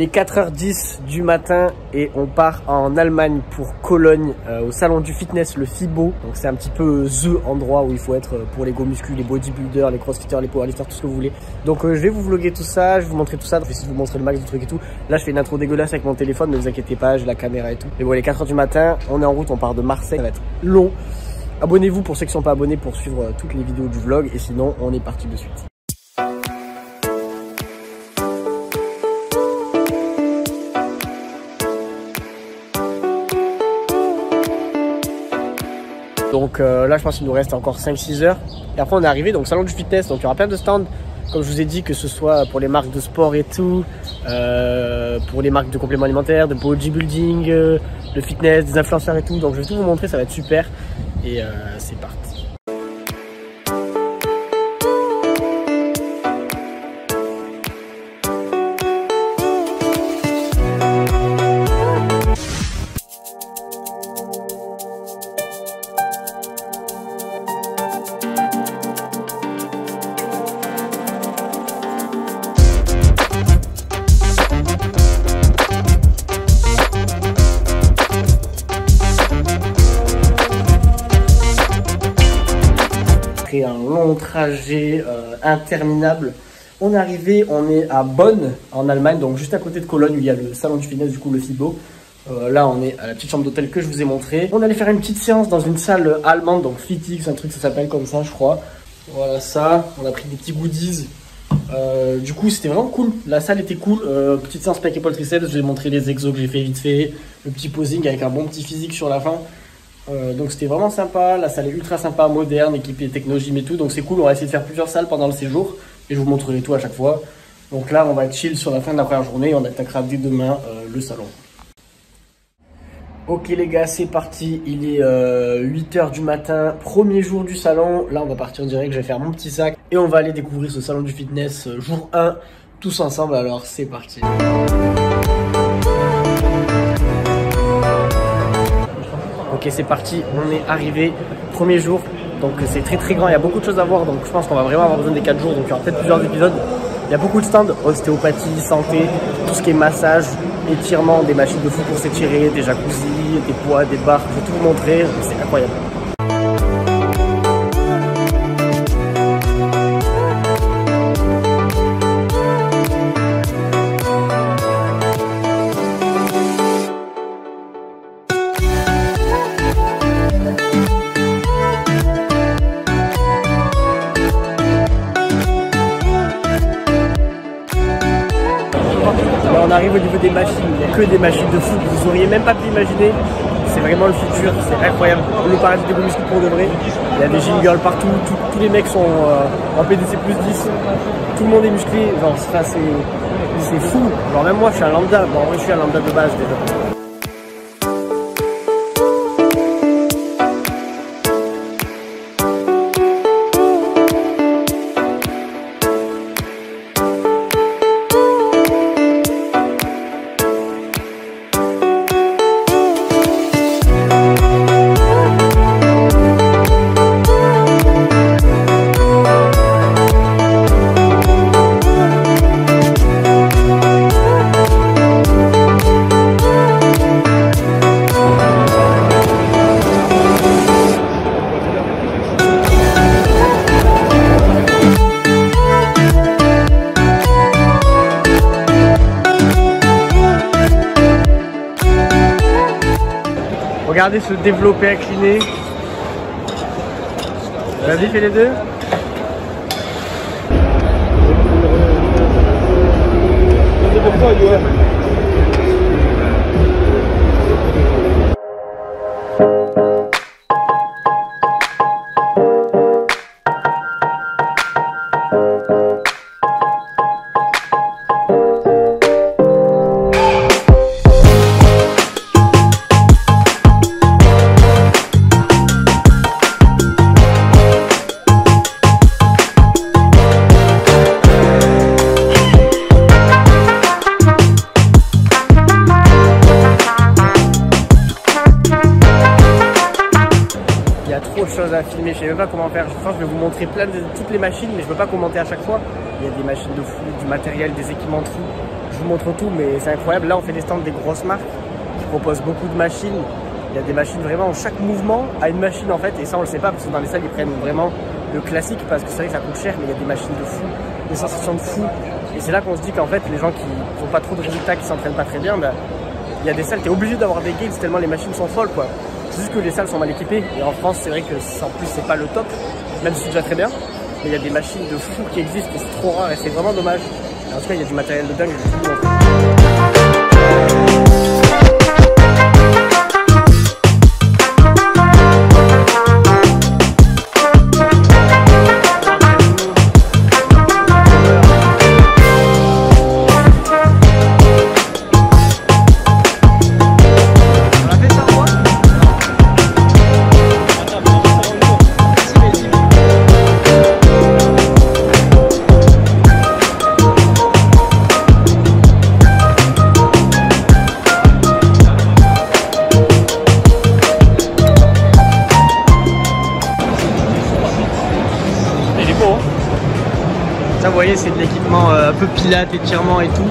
est 4h10 du matin et on part en Allemagne pour Cologne au salon du fitness, le FIBO. Donc c'est un petit peu the endroit où il faut être pour les go muscu, les bodybuilders, les crossfitters, les powerlifters, tout ce que vous voulez. Donc je vais vous vlogger tout ça, je vais vous montrer tout ça, je vais essayer de vous montrer le max de trucs et tout. Là je fais une intro dégueulasse avec mon téléphone, ne vous inquiétez pas, j'ai la caméra et tout. Et bon, il est 4h du matin, on est en route, on part de Marseille, ça va être long. Abonnez-vous pour ceux qui ne sont pas abonnés pour suivre toutes les vidéos du vlog et sinon on est parti de suite. Donc là je pense qu'il nous reste encore 5-6 heures et après on est arrivé donc salon du fitness, donc il y aura plein de stands comme je vous ai dit, que ce soit pour les marques de sport et tout, pour les marques de compléments alimentaires, de bodybuilding, de fitness, des influenceurs et tout. Donc je vais tout vous montrer, ça va être super et c'est parti. Un long trajet interminable. On est arrivé, on est à Bonn en Allemagne, donc juste à côté de Cologne où il y a le salon du fitness, du coup le FIBO. Là on est à la petite chambre d'hôtel que je vous ai montré. On allait faire une petite séance dans une salle allemande, donc FitX, un truc ça s'appelle comme ça je crois. Voilà ça, on a pris des petits goodies. Du coup c'était vraiment cool, la salle était cool. Petite séance pec épaule triceps, je vous ai montré les exos que j'ai fait vite fait, le petit posing avec un bon petit physique sur la fin. Donc c'était vraiment sympa, la salle est ultra sympa, moderne, équipée techno-gym et tout, donc c'est cool. On va essayer de faire plusieurs salles pendant le séjour et je vous montrerai tout à chaque fois. Donc là on va être chill sur la fin de la première journée et on attaquera dès demain le salon. Ok les gars, c'est parti, il est 8h du matin, premier jour du salon. Là on va partir direct, je vais faire mon petit sac et on va aller découvrir ce salon du fitness jour 1 tous ensemble. Alors c'est parti. Ok c'est parti, on est arrivé, premier jour, donc c'est très grand, il y a beaucoup de choses à voir, donc je pense qu'on va vraiment avoir besoin des 4 jours, donc il y aura peut-être plusieurs épisodes. Il y a beaucoup de stands, ostéopathie, santé, tout ce qui est massage, étirement, des machines de fou pour s'étirer, des jacuzzi, des poids, des barres, je vais tout vous montrer, c'est incroyable. On arrive au niveau des machines, il n'y a que des machines de fou, vous n'auriez même pas pu imaginer, c'est vraiment le futur, c'est incroyable. Le paradis des muscles pour de vrai, il y a des jingles partout, tous les mecs sont en PDC plus 10, tout le monde est musclé, genre c'est fou, genre même moi je suis un lambda, bon en vrai je suis un lambda de base déjà. Regardez ce développé incliné. Vas-y, fais les deux. C'est pour toi, Joël. choses à filmer, je sais même pas comment faire. Je pense que je vais vous montrer toutes les machines, mais je peux pas commenter à chaque fois. Il y a des machines de fou, du matériel, des équipements de fou. Je vous montre tout, mais c'est incroyable. Là, on fait des stands des grosses marques qui proposent beaucoup de machines. Il y a des machines vraiment, chaque mouvement a une machine en fait, et ça on le sait pas parce que dans les salles ils prennent vraiment le classique parce que c'est vrai que ça coûte cher, mais il y a des machines de fou, des sensations de fou. Et c'est là qu'on se dit qu'en fait, les gens qui n'ont pas trop de résultats, qui s'entraînent pas très bien, bah, il y a des salles, tu es obligé d'avoir des gains tellement les machines sont folles quoi. C'est juste que les salles sont mal équipées, et en France c'est vrai que en plus c'est pas le top, même si c'est déjà très bien, mais il y a des machines de fou qui existent et c'est trop rare et c'est vraiment dommage. Et en tout cas, il y a du matériel de dingue, je vais tout vous montrer. Ça, vous voyez, c'est de l'équipement un peu pilates, étirement et tout.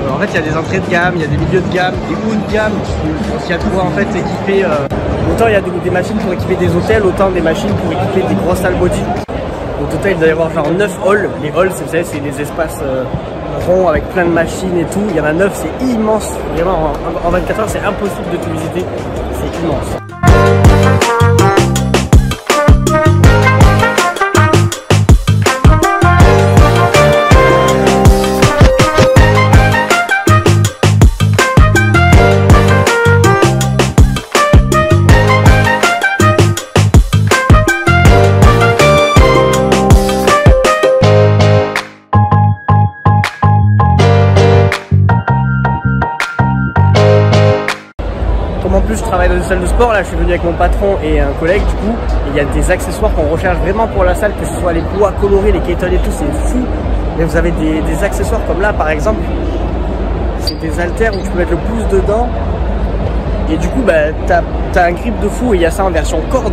En fait, il y a des entrées de gamme, il y a des milieux de gamme, des hauts de gamme. Donc, il y a de quoi en fait équiper. Autant il y a des machines pour équiper des hôtels, autant des machines pour équiper des grosses salles body. Au total, il doit y avoir genre 9 halls. Les halls, vous savez, c'est des espaces ronds avec plein de machines et tout. Il y en a 9, c'est immense. Vraiment, en 24 heures, c'est impossible de tout visiter. C'est immense. En plus, je travaille dans une salle de sport, là je suis venu avec mon patron et un collègue du coup, il y a des accessoires qu'on recherche vraiment pour la salle, que ce soit les poids colorés, les kettlebells et tout, c'est fou. Et vous avez des accessoires comme là par exemple, c'est des haltères où tu peux mettre le pouce dedans et du coup bah, t'as un grip de fou. Et il y a ça en version corde,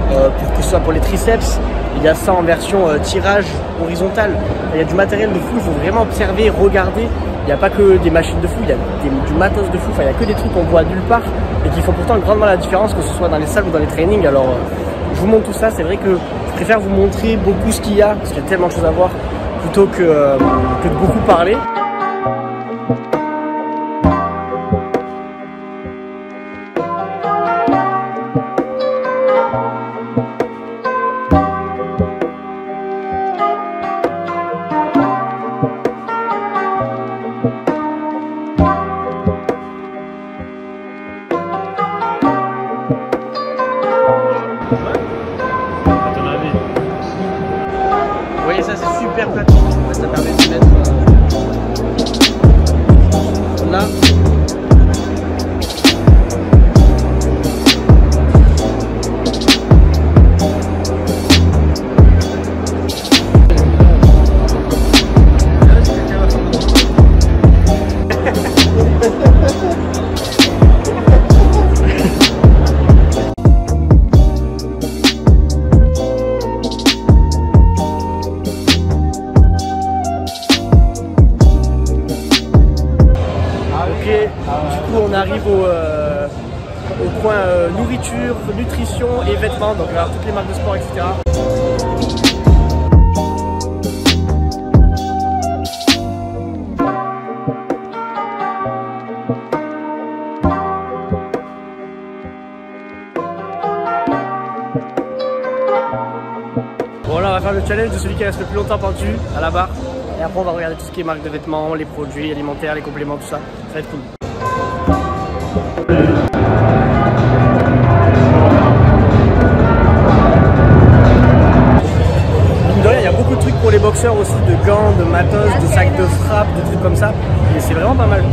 pour que ce soit pour les triceps, il y a ça en version tirage horizontal. Il y a du matériel de fou, il faut vraiment observer, regarder. Il n'y a pas que des machines de fou, il y a du matos de fou, enfin il n'y a que des trucs qu'on voit nulle part et qui font pourtant grandement la différence, que ce soit dans les salles ou dans les trainings. Alors je vous montre tout ça, c'est vrai que je préfère vous montrer beaucoup ce qu'il y a, parce qu'il y a tellement de choses à voir, plutôt que de beaucoup parler. Vous voyez, ça c'est super pratique, ça permet de mettre là. Du coup on arrive au coin nourriture, nutrition et vêtements, donc alors, toutes les marques de sport, etc. Bon là on va faire le challenge de celui qui reste le plus longtemps pendu à la barre. Et après on va regarder tout ce qui est marque de vêtements, les produits alimentaires, les compléments, tout ça. Ça va être cool. Mine de rien, il y a beaucoup de trucs pour les boxeurs aussi, de gants, de matos, de sacs de frappe, de trucs comme ça. Et c'est vraiment pas mal.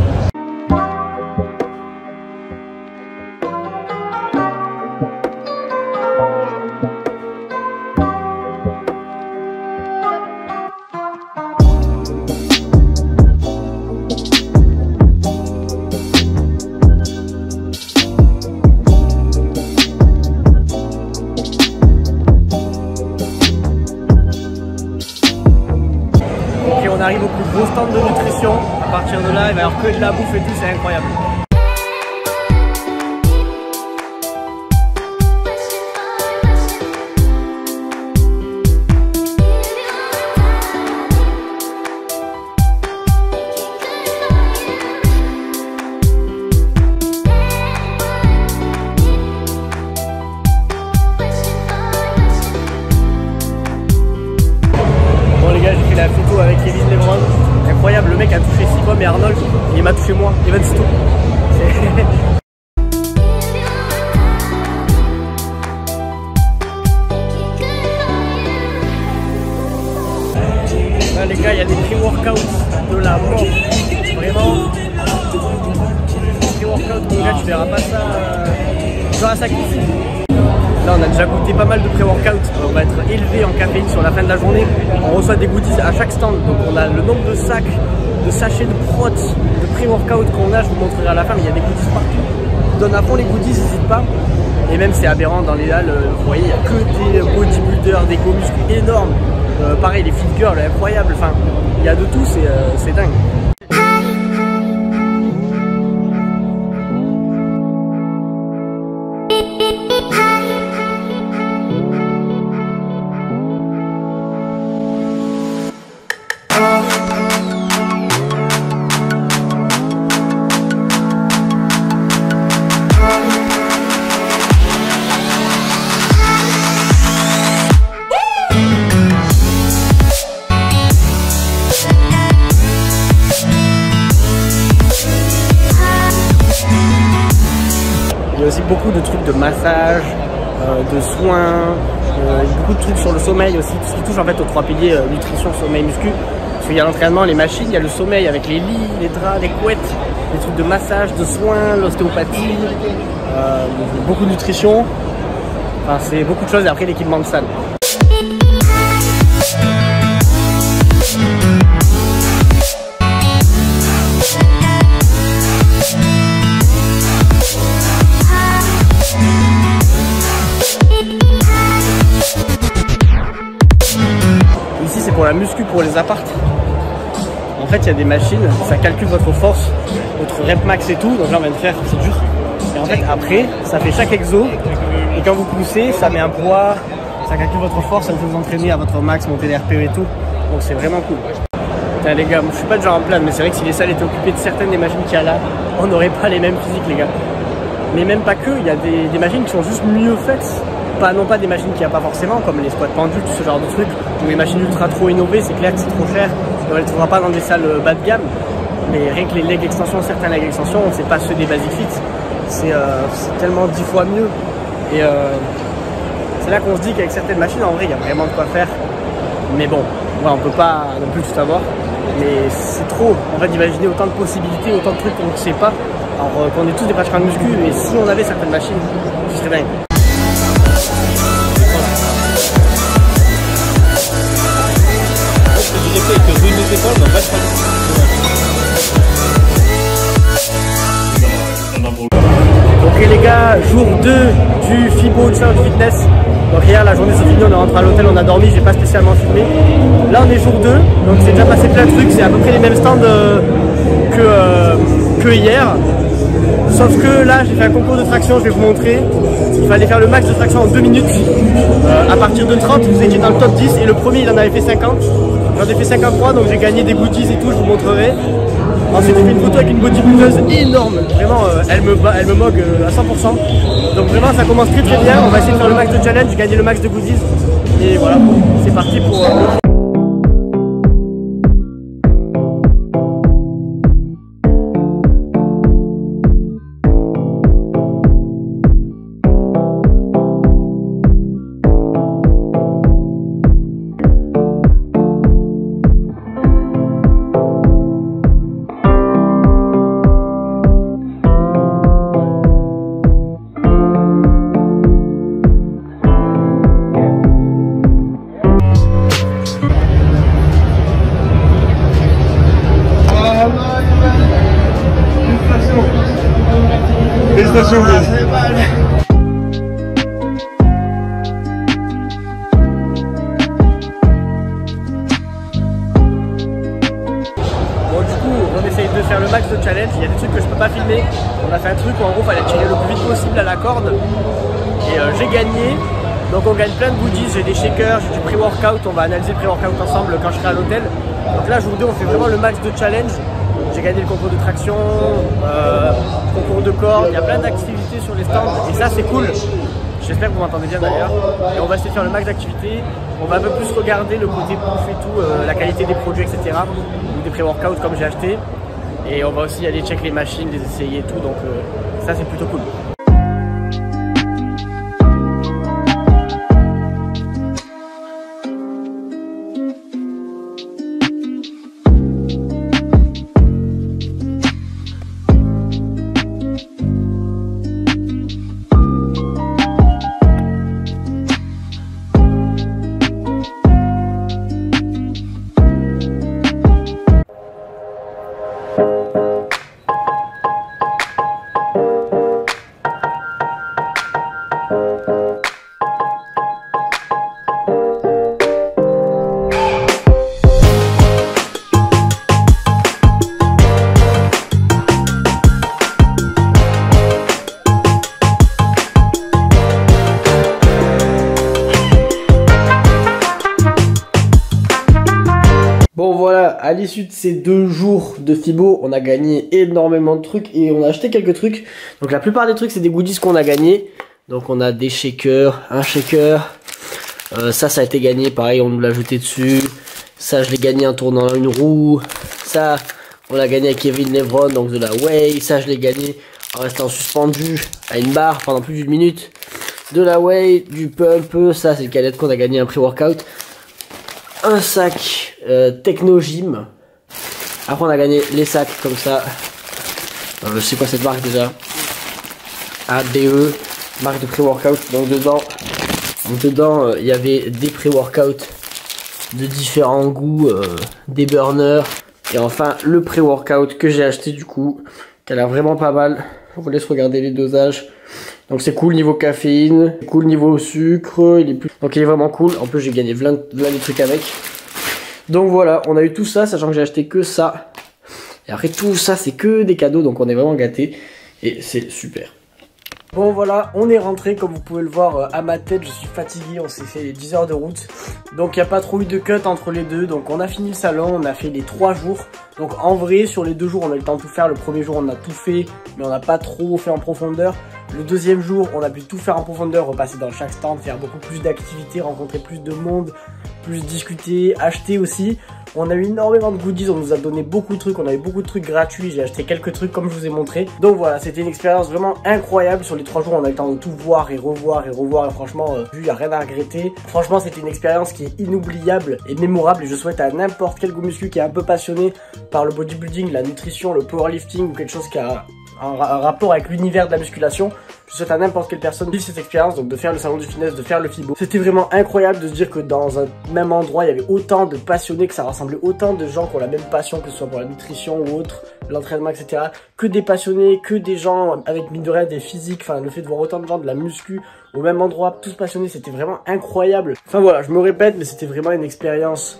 On arrive au plus gros stand de nutrition. partir de là, il va y avoir que de la bouffe et tout, c'est incroyable. La photo avec Kevin Lebron, incroyable, le mec a touché 6 pommes et Arnold, il m'a touché moi, Evan Sto. Là les gars, il y a des pré-workouts de la mort, vraiment. Pré-workout, mon gars, tu verras pas ça dans la sacrifice. Là on a déjà goûté pas mal de pré-workout, on va être élevé en caféine sur la fin de la journée, on reçoit des goodies à chaque stand, donc on a le nombre de sacs, de sachets de prot, de pré-workout qu'on a, je vous montrerai à la fin, mais il y a des goodies partout, ils donnent à fond les goodies, n'hésite pas, et même c'est aberrant dans les halles, vous voyez il n'y a que des bodybuilders, des go muscles énormes, pareil les fit girls, incroyables, enfin il y a de tout, c'est dingue. Il y a aussi beaucoup de trucs de massage, de soins, beaucoup de trucs sur le sommeil aussi, tout ce qui touche en fait aux 3 piliers nutrition, sommeil, muscu. Parce qu'il y a l'entraînement, les machines, il y a le sommeil avec les lits, les draps, les couettes, les trucs de massage, de soins, l'ostéopathie, beaucoup de nutrition. Enfin, c'est beaucoup de choses et après l'équipement de salle. Ici c'est pour la muscu pour les apparts. En fait il y a des machines, ça calcule votre force, votre rep max et tout, donc là on vient de faire, c'est dur. Et en fait après ça fait chaque exo et quand vous poussez ça met un poids, ça calcule votre force, ça vous fait vous entraîner à votre max, monter les RPE et tout, donc c'est vraiment cool. Putain, les gars, moi, je suis pas de genre en plane, mais c'est vrai que si les salles étaient occupées de certaines des machines qu'il y a là, on n'aurait pas les mêmes physiques les gars. Mais même pas que, il y a des machines qui sont juste mieux faites. Non pas des machines qu'il n'y a pas forcément, comme les squats pendus, tout ce genre de trucs, ou les machines ultra trop innovées, c'est clair que c'est trop cher, on ne les trouvera pas dans des salles bas de gamme, mais rien que les leg extensions, certains leg extensions, c'est pas ceux des Basic Fit, c'est tellement 10 fois mieux, et c'est là qu'on se dit qu'avec certaines machines, en vrai, il y a vraiment de quoi faire, mais bon, ouais, on peut pas non plus tout avoir, mais c'est trop, en fait, d'imaginer autant de possibilités, autant de trucs qu'on ne sait pas, alors qu'on est tous des pratiquants de muscu, et si on avait certaines machines, ce serait dingue. Ok les gars, jour 2 du FIBO Challenge Fitness. Donc hier la journée s'est finie, on est rentré à l'hôtel, on a dormi, j'ai pas spécialement filmé. Là on est jour 2, donc c'est déjà passé plein de trucs, c'est à peu près les mêmes stands que hier. Sauf que là j'ai fait un concours de traction, je vais vous montrer. Il fallait faire le max de traction en 2 minutes. À partir de 30, vous étiez dans le top 10 et le premier il en avait fait 50. J'en ai fait 53, donc j'ai gagné des goodies et tout, je vous montrerai. Ensuite j'ai fait une photo avec une bodybuildeuse énorme, vraiment elle me mogue à 100%. Donc vraiment ça commence très très bien, on va essayer de faire le max de challenge, gagner le max de goodies. Et voilà, c'est parti pour... Félicitations. Bon du coup on essaye challenge, il y a des trucs que je peux pas filmer. On a fait un truc où en gros fallait tirer le plus vite possible à la corde. Et j'ai gagné. Donc on gagne plein de goodies, j'ai des shakers, j'ai du pré-workout, on va analyser le pré-workout ensemble quand je serai à l'hôtel. Donc là aujourd'hui on fait vraiment le max de challenge. J'ai gagné le concours de traction, concours de corde, il y a plein d'activités sur les stands et ça c'est cool. J'espère que vous m'entendez bien d'ailleurs. Et on va essayer de faire le max d'activités. On va un peu plus regarder le côté bouffe et tout, la qualité des produits, etc. Ou des pré-workouts comme j'ai acheté. Et on va aussi aller check les machines, les essayer et tout. Donc ça c'est plutôt cool. Bon voilà, à l'issue de ces 2 jours de FIBO, on a gagné énormément de trucs et on a acheté quelques trucs. Donc la plupart des trucs c'est des goodies qu'on a gagné. Donc on a des shakers, un shaker. Ça a été gagné, pareil on nous l'a jeté dessus. Ça je l'ai gagné en tournant une roue. Ça on l'a gagné avec Kevin Levron, donc de la whey. Ça je l'ai gagné en restant suspendu à une barre pendant plus d'1 minute. De la whey, du pump, ça c'est une canette qu'on a gagné un pré-workout. Un sac Techno Gym. Après on a gagné les sacs comme ça. Je sais quoi cette marque déjà. ADE, marque de pré-workout. Donc dedans il y avait des pré-workouts de différents goûts, des burners. Et enfin le pré-workout que j'ai acheté du coup, qui a l'air vraiment pas mal. Je vous laisse regarder les dosages. Donc c'est cool niveau caféine, cool niveau sucre, donc il est vraiment cool. En plus j'ai gagné plein de trucs avec. Donc voilà, on a eu tout ça, sachant que j'ai acheté que ça. Et après tout ça c'est que des cadeaux, donc on est vraiment gâtés. Et c'est super. Bon voilà, on est rentré, comme vous pouvez le voir à ma tête, je suis fatigué, on s'est fait 10 heures de route. Donc il n'y a pas trop eu de cut entre les deux, donc on a fini le salon, on a fait les 3 jours. Donc en vrai, sur les 2 jours, on a eu le temps de tout faire. Le premier jour, on a tout fait, mais on n'a pas trop fait en profondeur. Le deuxième jour, on a pu tout faire en profondeur, repasser dans chaque stand, faire beaucoup plus d'activités, rencontrer plus de monde, plus discuter, acheter aussi. On a eu énormément de goodies, on nous a donné beaucoup de trucs, on a eu beaucoup de trucs gratuits, j'ai acheté quelques trucs comme je vous ai montré. Donc voilà, c'était une expérience vraiment incroyable. Sur les 3 jours, on a eu le temps de tout voir et revoir et revoir et franchement, il n'y a rien à regretter. Franchement, c'était une expérience qui est inoubliable et mémorable et je souhaite à n'importe quel go muscu qui est un peu passionné par le bodybuilding, la nutrition, le powerlifting ou quelque chose qui a un rapport avec l'univers de la musculation. Je souhaite à n'importe quelle personne de vivre cette expérience, donc de faire le salon du fitness, de faire le FIBO. C'était vraiment incroyable de se dire que dans un même endroit, il y avait autant de passionnés, que ça rassemblait autant de gens qui ont la même passion, que ce soit pour la nutrition ou autre, l'entraînement, etc. Que des passionnés, que des gens avec mine de rien des physiques, enfin le fait de voir autant de gens de la muscu au même endroit, tous passionnés, c'était vraiment incroyable. Enfin voilà, je me répète, mais c'était vraiment une expérience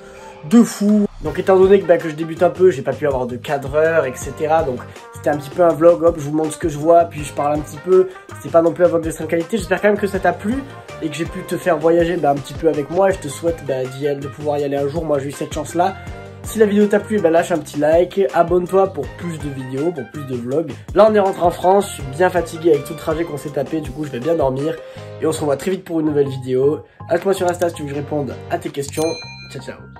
de fou. Donc étant donné que je débute un peu, j'ai pas pu avoir de cadreur, etc. Donc c'était un petit peu un vlog, hop, je vous montre ce que je vois, puis je parle un petit peu. C'était pas non plus un vlog d'extrême qualité. J'espère quand même que ça t'a plu et que j'ai pu te faire voyager un petit peu avec moi. Je te souhaite de pouvoir y aller un jour. Moi j'ai eu cette chance là. Si la vidéo t'a plu, lâche un petit like, abonne-toi pour plus de vidéos, pour plus de vlogs. Là on est rentré en France, je suis bien fatigué avec tout le trajet qu'on s'est tapé, du coup je vais bien dormir. Et on se revoit très vite pour une nouvelle vidéo. Ajoute-moi sur Insta si tu veux que je réponde à tes questions. Ciao ciao.